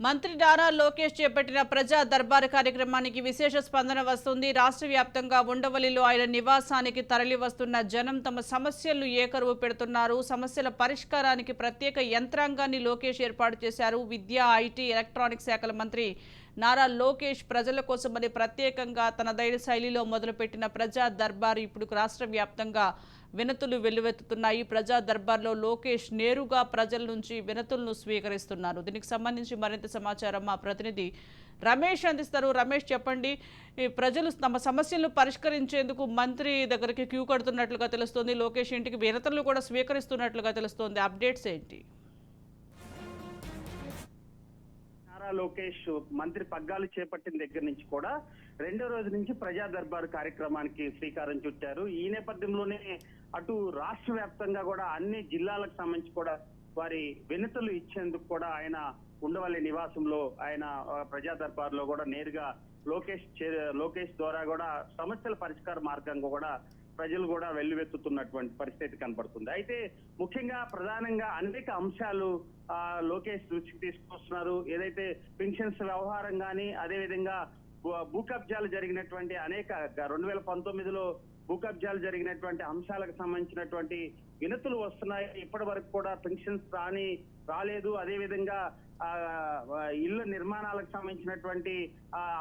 మంత్రి నారా లోకేష్ చేపట్టిన ప్రజా దర్బారు కార్యక్రమానికి విశేష స్పందన వస్తుంది. రాష్ట్ర వ్యాప్తంగా ఉండవల్లిలో ఆయన నివాసానికి తరలి వస్తున్న జనం తమ సమస్యలను ఏకరువు పెడుతున్నారు. సమస్యల పరిష్కారానికి ప్రత్యేక యంత్రాంగాన్ని లోకేష్ ఏర్పాటు చేశారు. విద్య, ఐటీ, ఎలక్ట్రానిక్ శాఖల మంత్రి నారా లోకేష్ ప్రజల కోసమని ప్రత్యేకంగా తనదైన శైలిలో మొదలుపెట్టిన ప్రజా దర్బారు ఇప్పుడు రాష్ట్ర వ్యాప్తంగా వినతులు వెల్లువెత్తుతున్నాయి. ప్రజా దర్బార్లో లోకేష్ నేరుగా ప్రజల నుంచి వినతులను స్వీకరిస్తున్నారు. దీనికి సంబంధించి మరింత సమాచారం మా ప్రతినిధి రమేష్ అందిస్తారు. రమేష్, చెప్పండి. ఈ ప్రజలు తమ సమస్యలను పరిష్కరించేందుకు మంత్రి దగ్గరికి క్యూ కడుతున్నట్లుగా తెలుస్తోంది. లోకేష్ ఇంటికి వినతులు కూడా స్వీకరిస్తున్నట్లుగా తెలుస్తోంది. అప్డేట్స్ ఏంటి? లోకేష్ మంత్రి పగ్గాలు చేపట్టిన దగ్గర నుంచి కూడా రెండో రోజు నుంచి ప్రజా దర్బారు కార్యక్రమానికి శ్రీకారం చుట్టారు. ఈ నేపథ్యంలోనే అటు రాష్ట్ర వ్యాప్తంగా కూడా అన్ని జిల్లాలకు సంబంధించి కూడా వారి వినతులు ఇచ్చేందుకు కూడా ఆయన ఉండవల్లి నివాసంలో ఆయన ప్రజా దర్బారులో కూడా నేరుగా లోకేష్ ద్వారా కూడా సమస్యల పరిష్కార మార్గంగా కూడా ప్రజలు కూడా వెల్లువెత్తుతున్నటువంటి పరిస్థితి కనపడుతుంది. అయితే ముఖ్యంగా ప్రధానంగా అనేక అంశాలు లోకేష్ దృష్టికి తీసుకొస్తున్నారు. ఏదైతే పెన్షన్స్ వ్యవహారం కానీ, అదేవిధంగా భూ కబ్జాలు జరిగినటువంటి అనేక 2019లో భూ కబ్జాలు జరిగినటువంటి అంశాలకు సంబంధించినటువంటి వినతులు వస్తున్నాయి. ఇప్పటి వరకు కూడా పెన్షన్స్ రాలేదు. అదేవిధంగా ఇళ్ల నిర్మాణాలకు సంబంధించినటువంటి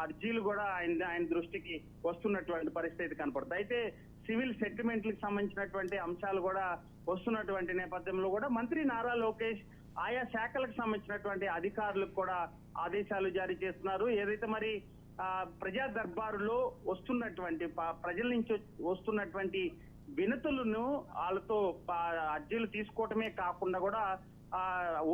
అర్జీలు కూడా ఆయన దృష్టికి వస్తున్నటువంటి పరిస్థితి కనపడుతుంది. అయితే సివిల్ సెటిల్మెంట్లకు సంబంధించినటువంటి అంశాలు కూడా వస్తున్నటువంటి నేపథ్యంలో కూడా మంత్రి నారా లోకేష్ ఆయా శాఖలకు సంబంధించినటువంటి అధికారులకు కూడా ఆదేశాలు జారీ చేస్తున్నారు. ఏదైతే మరి ప్రజా దర్బారులో వస్తున్నటువంటి ప్రజల నుంచి వస్తున్నటువంటి వినతులను వాళ్ళతో అర్జీలు తీసుకోవటమే కాకుండా కూడా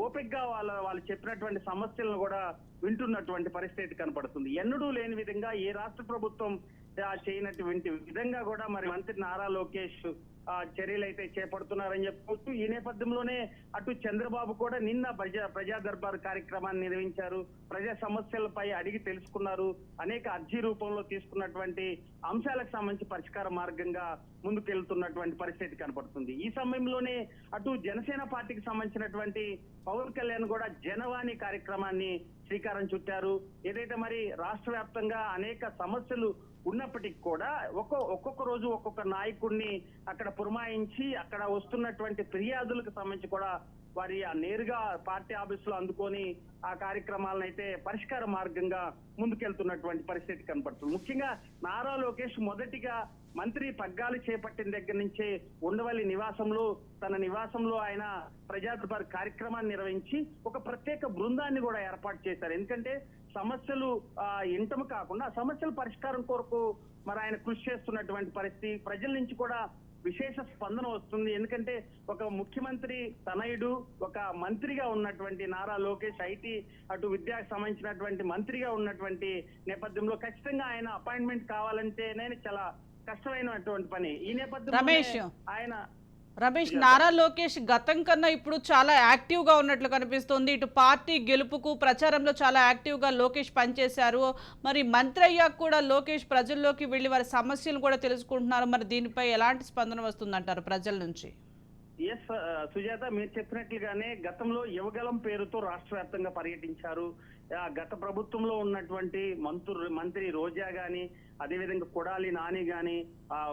ఓపిక్ గా వాళ్ళు చెప్పినటువంటి సమస్యలను కూడా వింటున్నటువంటి పరిస్థితి కనపడుతుంది. ఎన్నడూ లేని విధంగా ఏ రాష్ట్ర ప్రభుత్వం చేయనటువంటి విధంగా కూడా మరి మంత్రి నారా లోకేష్ చర్యలు అయితే చేపడుతున్నారని చెప్పుకోవచ్చు. ఈ నేపథ్యంలోనే అటు చంద్రబాబు కూడా నిన్న ప్రజా దర్బారు కార్యక్రమాన్ని నిర్వహించారు. ప్రజా సమస్యలపై అడిగి తెలుసుకున్నారు. అనేక అర్జీ రూపంలో తీసుకున్నటువంటి అంశాలకు సంబంధించి పరిష్కార మార్గంగా ముందుకెళ్తున్నటువంటి పరిస్థితి కనపడుతుంది. ఈ సమయంలోనే అటు జనసేన పార్టీకి సంబంధించినటువంటి పవన్ కళ్యాణ్ కూడా జనవాణి కార్యక్రమాన్ని శ్రీకారం చుట్టారు. ఏదైతే మరి రాష్ట్ర వ్యాప్తంగా అనేక సమస్యలు ఉన్నప్పటికీ కూడా ఒక్కొక్క రోజు ఒక్కొక్క నాయకుడిని అక్కడ పురమాయించి అక్కడ వస్తున్నటువంటి ఫిర్యాదులకు సంబంధించి కూడా వారి నేరుగా పార్టీ ఆఫీసులో అందుకొని ఆ కార్యక్రమాలను అయితే పరిష్కార మార్గంగా ముందుకెళ్తున్నటువంటి పరిస్థితి కనపడుతుంది. ముఖ్యంగా నారా లోకేష్ మొదటిగా మంత్రి పగ్గాలు చేపట్టిన దగ్గర నుంచే ఉండవల్లి తన నివాసంలో ఆయన ప్రజా దర్బారు కార్యక్రమాన్ని నిర్వహించి ఒక ప్రత్యేక బృందాన్ని కూడా ఏర్పాటు చేశారు. ఎందుకంటే సమస్యలు ఇంటము కాకుండా సమస్యల పరిష్కారం కొరకు మరి ఆయన కృషి చేస్తున్నటువంటి పరిస్థితి ప్రజల నుంచి కూడా విశేష స్పందన వస్తుంది. ఎందుకంటే ఒక ముఖ్యమంత్రి తనయుడు, ఒక మంత్రిగా ఉన్నటువంటి నారా లోకేష్ ఐటీ అటు విద్యాకు సంబంధించినటువంటి మంత్రిగా ఉన్నటువంటి నేపథ్యంలో ఖచ్చితంగా ఆయన అపాయింట్మెంట్ కావాలంటే నేను చాలా కష్టమైనటువంటి పని. ఈ నేపథ్యంలో రమేష్, నారా లోకేష్ గతం కన్నా ఇప్పుడు చాలా యాక్టివ్ గా ఉన్నట్లు కనిపిస్తుంది. ఇటు పార్టీ గెలుపుకు ప్రచారంలో చాలా యాక్టివ్ గా లోకేష్ పనిచేశారు. మరి మంత్రి అయ్యాక కూడా లోకేష్ ప్రజల్లోకి వెళ్లి వారి సమస్యలు కూడా తెలుసుకుంటున్నారు. మరి దీనిపై ఎలాంటి స్పందన వస్తుందంటారు ప్రజల నుంచి? ఎస్ సుజాత, మీరు చెప్పినట్లుగానే గతంలో యువగలం పేరుతో రాష్ట్ర వ్యాప్తంగా పర్యటించారు. గత ప్రభుత్వంలో ఉన్నటువంటి మంత్రి రోజా గాని, అదేవిధంగా కొడాలి నాని గాని,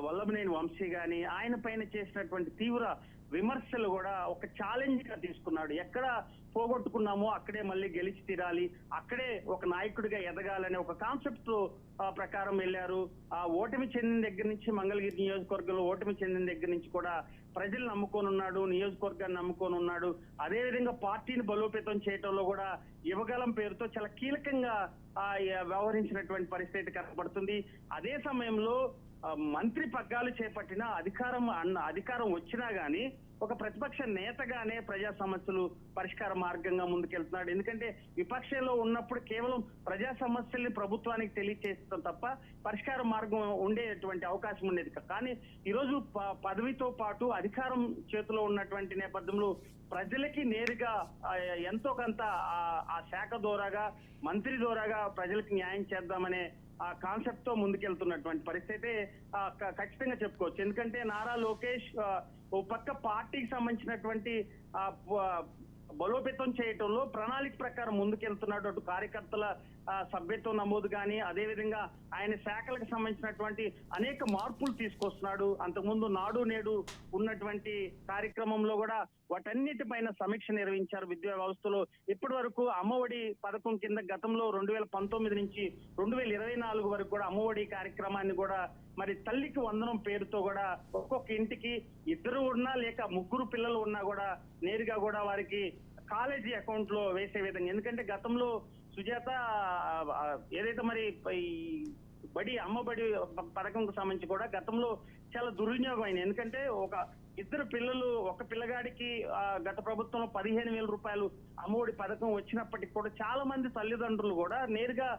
వల్లభనేని వంశీ గాని ఆయన పైన చేసినటువంటి తీవ్ర విమర్శలు కూడా ఒక ఛాలెంజ్ గా తీసుకున్నాడు. ఎక్కడ పోగొట్టుకున్నామో అక్కడే మళ్ళీ గెలిచి తీరాలి, అక్కడే ఒక నాయకుడిగా ఎదగాలనే ఒక కాన్సెప్ట్ ప్రకారం వెళ్ళారు. ఆ ఓటమి చెందిన దగ్గర నుంచి మంగళగిరి నియోజకవర్గంలో ఓటమి చెందిన దగ్గర నుంచి కూడా ప్రజలు నమ్ముకొని ఉన్నాడు, నియోజకవర్గాన్ని నమ్ముకొని ఉన్నాడు. అదేవిధంగా పార్టీని బలోపేతం చేయడంలో కూడా యువగలం పేరుతో చాలా కీలకంగా వ్యవహరించినటువంటి పరిస్థితి కనబడుతుంది. అదే సమయంలో మంత్రి పగ్గాలు చేపట్టిన అధికారం వచ్చినా గానీ ఒక ప్రతిపక్ష నేతగానే ప్రజా సమస్యలు పరిష్కార మార్గంగా ముందుకెళ్తున్నాడు. ఎందుకంటే విపక్షంలో ఉన్నప్పుడు కేవలం ప్రజా సమస్యల్ని ప్రభుత్వానికి తెలియచేస్తాం తప్ప పరిష్కార మార్గం ఉండేటువంటి అవకాశం ఉండేది. కానీ ఈరోజు పదవితో పాటు అధికారం చేతిలో ఉన్నటువంటి నేపథ్యంలో ప్రజలకి నేరుగా ఎంతో కొంత ఆ శాఖ ద్వారాగా, మంత్రి ద్వారాగా ప్రజలకు న్యాయం చేద్దామనే ఆ కాన్సెప్ట్ తో ముందుకెళ్తున్నటువంటి పరిస్థితి ఖచ్చితంగా చెప్పుకోవచ్చు. ఎందుకంటే నారా లోకేష్ ఓ పక్క పార్టీకి సంబంధించినటువంటి బలోపేతం చేయటంలో ప్రణాళిక ప్రకారం ముందుకెళ్తున్నాడు. అటు కార్యకర్తల సభ్యత్వం నమోదు కానీ, అదేవిధంగా ఆయన శాఖలకు సంబంధించినటువంటి అనేక మార్పులు తీసుకొస్తున్నాడు. అంతకుముందు నాడు నేడు ఉన్నటువంటి కార్యక్రమంలో కూడా వాటన్నిటిపైన సమీక్ష నిర్వహించారు. విద్యా వ్యవస్థలో ఇప్పటి వరకు అమ్మఒడి పథకం కింద గతంలో 2019 నుంచి 2024 వరకు కూడా అమ్మఒడి కార్యక్రమాన్ని కూడా మరి తల్లికి వందనం పేరుతో కూడా ఒక్కొక్క ఇంటికి ఇద్దరు ఉన్నా లేక ముగ్గురు పిల్లలు ఉన్నా కూడా నేరుగా కూడా వారికి కాలేజీ అకౌంట్ లో వేసే విధంగా, ఎందుకంటే గతంలో సుజాత ఏదైతే మరి ఈ అమ్మబడి పథకంకు సంబంధించి కూడా గతంలో చాలా దుర్వినియోగం అయింది. ఎందుకంటే ఇద్దరు పిల్లలు ఒక పిల్లగాడికి గత ప్రభుత్వంలో 15,000 రూపాయలు అమ్మఒడి పథకం వచ్చినప్పటికీ కూడా చాలా మంది తల్లిదండ్రులు కూడా నేరుగా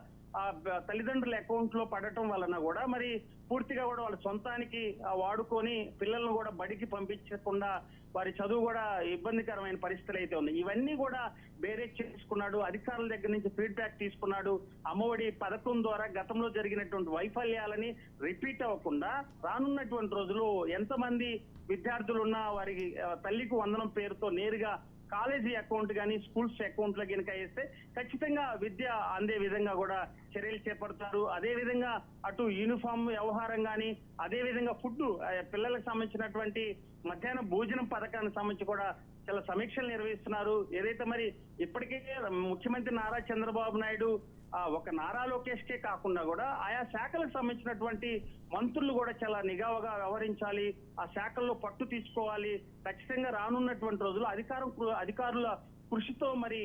తల్లిదండ్రుల అకౌంట్ లో పడటం వలన కూడా మరి పూర్తిగా కూడా వాళ్ళ సొంతానికి వాడుకొని పిల్లలను కూడా బడికి పంపించకుండా వారి చదువు కూడా ఇబ్బందికరమైన పరిస్థితులు అయితే ఉన్నాయి. ఇవన్నీ కూడా బేరేజ్ చేసుకున్నాడు. అధికారుల దగ్గర నుంచి ఫీడ్బ్యాక్ తీసుకున్నాడు. అమ్మఒడి పథకం ద్వారా గతంలో జరిగినటువంటి వైఫల్యాలని రిపీట్ అవ్వకుండా రానున్నటువంటి రోజులు ఎంతమంది విద్యార్థులు ఉన్నా వారికి తల్లికి వందనం పేరుతో నేరుగా కాలేజీ అకౌంట్ కానీ స్కూల్స్ అకౌంట్ లో కనుక వేస్తే ఖచ్చితంగా విద్య అందే విధంగా కూడా చర్యలు చేపడతారు. అదే విధంగా అటు యూనిఫామ్ వ్యవహారం కానీ, అదే విధంగా ఫుడ్ పిల్లలకు సంబంధించినటువంటి మధ్యాహ్న భోజనం పథకానికి సంబంధించి కూడా చాలా సమీక్షలు నిర్వహిస్తున్నారు. ఏదైతే మరి ఇప్పటికే ముఖ్యమంత్రి నారా చంద్రబాబు నాయుడు ఒక నారా లోకేష్ కే కాకుండా కూడా ఆయా శాఖలకు సంబంధించినటువంటి మంత్రులు కూడా చాలా నిఘాగా వ్యవహరించాలి, ఆ శాఖల్లో పట్టు తీసుకోవాలి. ఖచ్చితంగా రానున్నటువంటి రోజులు అధికారుల కృషితో మరి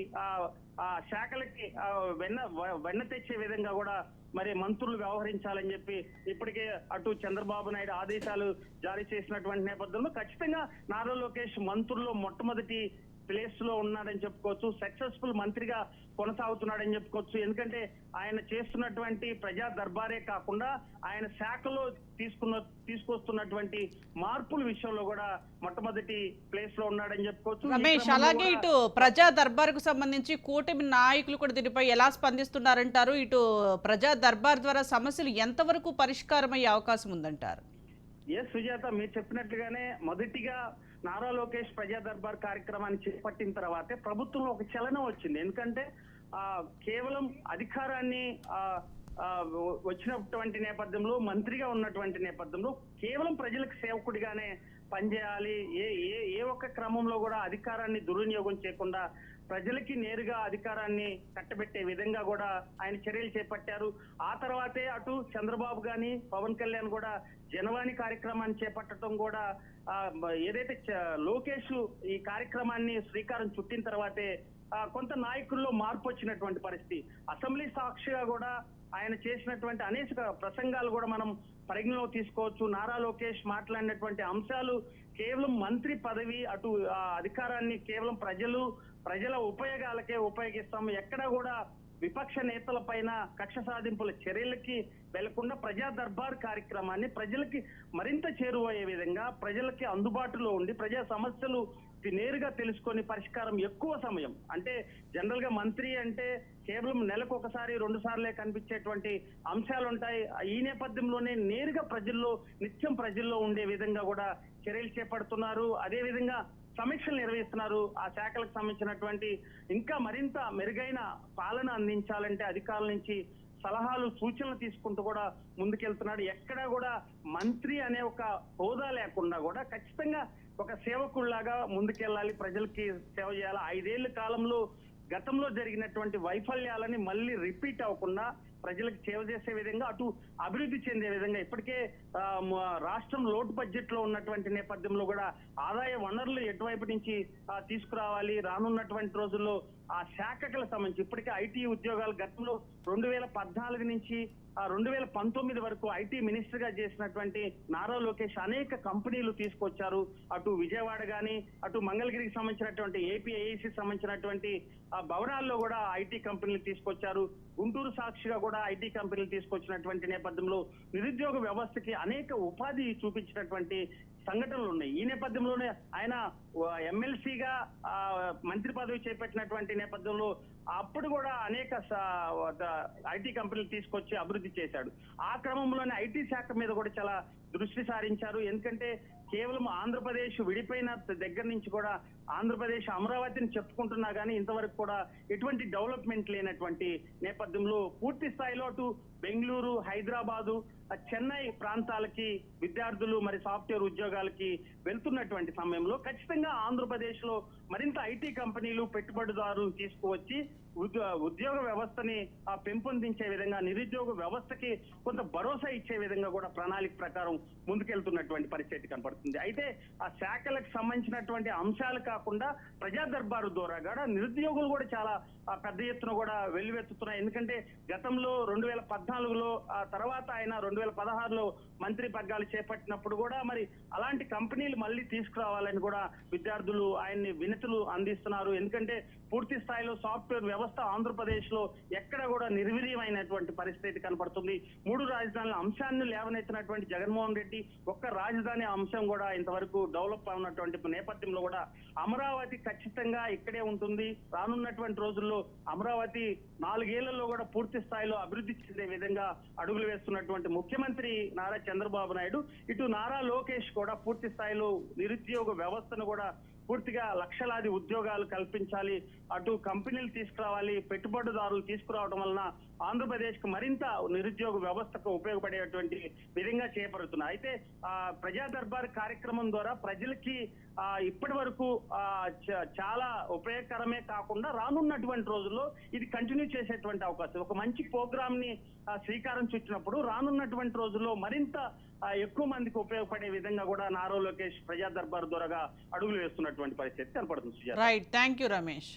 ఆ శాఖలకి వెన్న తెచ్చే విధంగా కూడా మరి మంత్రులు వ్యవహరించాలని చెప్పి ఇప్పటికే అటు చంద్రబాబు నాయుడు ఆదేశాలు జారీ చేసినటువంటి నేపథ్యంలో ఖచ్చితంగా నారా లోకేష్ మంత్రుల్లో మొట్టమొదటి ప్లేస్ లో ఉన్నాడని చెప్పుకోవచ్చు. సక్సెస్ఫుల్ మంత్రిగా కొనసాగుతున్నాడని చెప్పుకోవచ్చు. ఎందుకంటే ఆయన చేస్తున్నటువంటి ప్రజా దర్బారే కాకుండా ఆయన శాఖలో తీసుకొస్తున్నటువంటి మార్పుల విషయంలో కూడా మొట్టమొదటి ప్లేస్ లో ఉన్నాడని చెప్పుకోవచ్చు. రమేష్, అలాగే ఇటు ప్రజా దర్బార్కు సంబంధించి కూటమి నాయకులు కూడా దీనిపై ఎలా స్పందిస్తున్నారంటారు? ఇటు ప్రజా దర్బార్ ద్వారా సమస్యలు ఎంతవరకు పరిష్కారం అయ్యే అవకాశం ఉందంటారు? సుజాత, మీరు చెప్పినట్లుగానే మొదటిగా నారా లోకేష్ ప్రజా దర్బార్ కార్యక్రమాన్ని చేపట్టిన తర్వాతే ప్రభుత్వంలో ఒక చలనం వచ్చింది. ఎందుకంటే కేవలం అధికారాన్ని వచ్చినటువంటి నేపథ్యంలో, మంత్రిగా ఉన్నటువంటి నేపథ్యంలో కేవలం ప్రజలకు సేవకుడిగానే పనిచేయాలి. ఏ ఒక్క క్రమంలో కూడా అధికారాన్ని దుర్వినియోగం చేయకుండా ప్రజలకి నేరుగా అధికారాన్ని కట్టబెట్టే విధంగా కూడా ఆయన చర్యలు చేపట్టారు. ఆ తర్వాతే అటు చంద్రబాబు గాని పవన్ కళ్యాణ్ కూడా జనవాణి కార్యక్రమాన్ని చేపట్టడం కూడా ఏదైతే లోకేష్ ఈ కార్యక్రమాన్ని శ్రీకారం చుట్టిన తర్వాతే కొంత నాయకుల్లో మార్పు వచ్చినటువంటి పరిస్థితి. అసెంబ్లీ సాక్షిగా కూడా ఆయన చేసినటువంటి అనేక ప్రసంగాలు కూడా మనం పరిగణలో తీసుకోవచ్చు. నారా లోకేష్ మాట్లాడినటువంటి అంశాలు కేవలం మంత్రి పదవి, అటు అధికారాన్ని కేవలం ప్రజల ఉపయోగాలకే ఉపయోగిస్తాము, ఎక్కడా కూడా విపక్ష నేతల పైన కక్ష సాధింపుల చర్యలకి వెళ్లకుండా ప్రజా దర్బార్ కార్యక్రమాన్ని ప్రజలకి మరింత చేరువయ్యే విధంగా, ప్రజలకి అందుబాటులో ఉండి ప్రజా సమస్యలు నేరుగా తెలుసుకొని పరిష్కారం ఎక్కువ సమయం, అంటే జనరల్ గా మంత్రి అంటే కేవలం నెలకు ఒకసారి 2 సార్లే కనిపించేటువంటి అంశాలు ఉంటాయి. ఈ నేపథ్యంలోనే నేరుగా నిత్యం ప్రజల్లో ఉండే విధంగా కూడా చర్యలు చేపడుతున్నారు. అదే విధంగా సమీక్షలు నిర్వహిస్తున్నారు. ఆ శాఖలకు సంబంధించినటువంటి ఇంకా మరింత మెరుగైన పాలన అందించాలంటే అధికారుల నుంచి సలహాలు సూచనలు తీసుకుంటూ కూడా ముందుకెళ్తున్నాడు. ఎక్కడా కూడా మంత్రి అనే ఒక హోదా లేకుండా కూడా ఖచ్చితంగా ఒక సేవకుల్లాగా ముందుకెళ్ళాలి, ప్రజలకి సేవ చేయాలి. 5 ఏళ్ల కాలంలో గతంలో జరిగినటువంటి వైఫల్యాలని మళ్ళీ రిపీట్ అవ్వకుండా ప్రజలకు సేవ చేసే విధంగా, అటు అభివృద్ధి చెందే విధంగా, ఇప్పటికే రాష్ట్రం లోటు బడ్జెట్ లో ఉన్నటువంటి నేపథ్యంలో కూడా ఆదాయ వనరులు ఎటువైపు నుంచి తీసుకురావాలి. రానున్నటువంటి రోజుల్లో ఆ శాఖలకు సంబంధించి ఇప్పటికే ఐటీ ఉద్యోగాలు గతంలో 2014 నుంచి 2019 వరకు ఐటీ మినిస్టర్ గా చేసినటువంటి నారా లోకేష్ అనేక కంపెనీలు తీసుకొచ్చారు. అటు విజయవాడ గాని, అటు మంగళగిరికి సంబంధించినటువంటి ఏపీఐసి సంబంధించినటువంటి భవనాల్లో కూడా ఐటీ కంపెనీలు తీసుకొచ్చారు. గుంటూరు సాక్షిగా కూడా ఐటీ కంపెనీలు తీసుకొచ్చినటువంటి నేపథ్యంలో నిరుద్యోగ వ్యవస్థకి అనేక ఉపాధి చూపించినటువంటి సంఘటనలు ఉన్నాయి. ఈ నేపథ్యంలోనే ఆయన ఎమ్మెల్సీగా మంత్రి పదవి చేపట్టినటువంటి నేపథ్యంలో అప్పుడు కూడా అనేక ఐటీ కంపెనీలు తీసుకొచ్చి అభివృద్ధి చేశాడు. ఆ క్రమంలోనే ఐటీ శాఖ మీద కూడా చాలా దృష్టి సారించారు. ఎందుకంటే కేవలం ఆంధ్రప్రదేశ్ విడిపోయిన దగ్గర నుంచి కూడా ఆంధ్రప్రదేశ్ అమరావతిని చెప్పుకుంటున్నా కానీ ఇంతవరకు కూడా ఎటువంటి డెవలప్మెంట్ లేనటువంటి నేపథ్యంలో పూర్తి స్థాయిలో అటు బెంగళూరు, హైదరాబాదు, చెన్నై ప్రాంతాలకి విద్యార్థులు మరి సాఫ్ట్వేర్ ఉద్యోగాలకి వెళ్తున్నటువంటి సమయంలో ఖచ్చితంగా ఆంధ్రప్రదేశ్ లో మరింత ఐటీ కంపెనీలు పెట్టుబడిదారులు తీసుకువచ్చి ఉద్యోగ వ్యవస్థని పెంపొందించే విధంగా, నిరుద్యోగ వ్యవస్థకి కొంత భరోసా ఇచ్చే విధంగా కూడా ప్రణాళిక ప్రకారం ముందుకెళ్తున్నటువంటి పరిస్థితి కనపడుతుంది. అయితే ఆ శాఖలకు సంబంధించినటువంటి అంశాలు కాకుండా ప్రజా దర్బారు ద్వారా కూడా నిరుద్యోగులు కూడా చాలా పెద్ద ఎత్తున కూడా వెల్లువెత్తుతున్నాయి. ఎందుకంటే గతంలో 2014లో ఆ తర్వాత ఆయన 2016లో మంత్రి పగ్గాలు చేపట్టినప్పుడు కూడా మరి అలాంటి కంపెనీలు మళ్ళీ తీసుకురావాలని కూడా విద్యార్థులు ఆయన్ని వినతులు అందిస్తున్నారు. ఎందుకంటే పూర్తి స్థాయిలో సాఫ్ట్వేర్ వ్యవస్థ ఆంధ్రప్రదేశ్ లో ఎక్కడ కూడా నిర్వీర్యమైనటువంటి పరిస్థితి కనపడుతుంది. 3 రాజధానుల అంశాన్ని లేవనెత్తినటువంటి జగన్మోహన్ రెడ్డి ఒక్క రాజధాని అంశం కూడా ఇంతవరకు డెవలప్ అవుతున్నటువంటి నేపథ్యంలో కూడా అమరావతి ఖచ్చితంగా ఇక్కడే ఉంటుంది. రానున్నటువంటి రోజుల్లో అమరావతి 4 ఏళ్లలో కూడా పూర్తి స్థాయిలో అభివృద్ధి చెందే విధంగా అడుగులు వేస్తున్నటువంటి ముఖ్యమంత్రి నారా చంద్రబాబు నాయుడు, ఇటు నారా లోకేష్ కూడా పూర్తి స్థాయిలో నిరుద్యోగ వ్యవస్థను కూడా పూర్తిగా లక్షలాది ఉద్యోగాలు కల్పించాలి, అటు కంపెనీలు తీసుకురావాలి, పెట్టుబడిదారులు తీసుకురావడం వలన ఆంధ్రప్రదేశ్ కు మరింత నిరుద్యోగ వ్యవస్థకు ఉపయోగపడేటువంటి విధంగా చేపడుతున్నారు. అయితే ప్రజా దర్బార్ కార్యక్రమం ద్వారా ప్రజలకి ఇప్పటి వరకు చాలా ఉపయోగకరమే కాకుండా రానున్నటువంటి రోజుల్లో ఇది కంటిన్యూ చేసేటువంటి అవకాశం, ఒక మంచి ప్రోగ్రామ్ ని శ్రీకారం చుట్టినప్పుడు రానున్నటువంటి రోజుల్లో మరింత ఎక్కువ మందికి ఉపయోగపడే విధంగా కూడా నారా లోకేష్ ప్రజా దర్బార్ ద్వారా అడుగులు వేస్తున్నటువంటి పరిస్థితి కనపడుతుంది. Right, thank you Ramesh.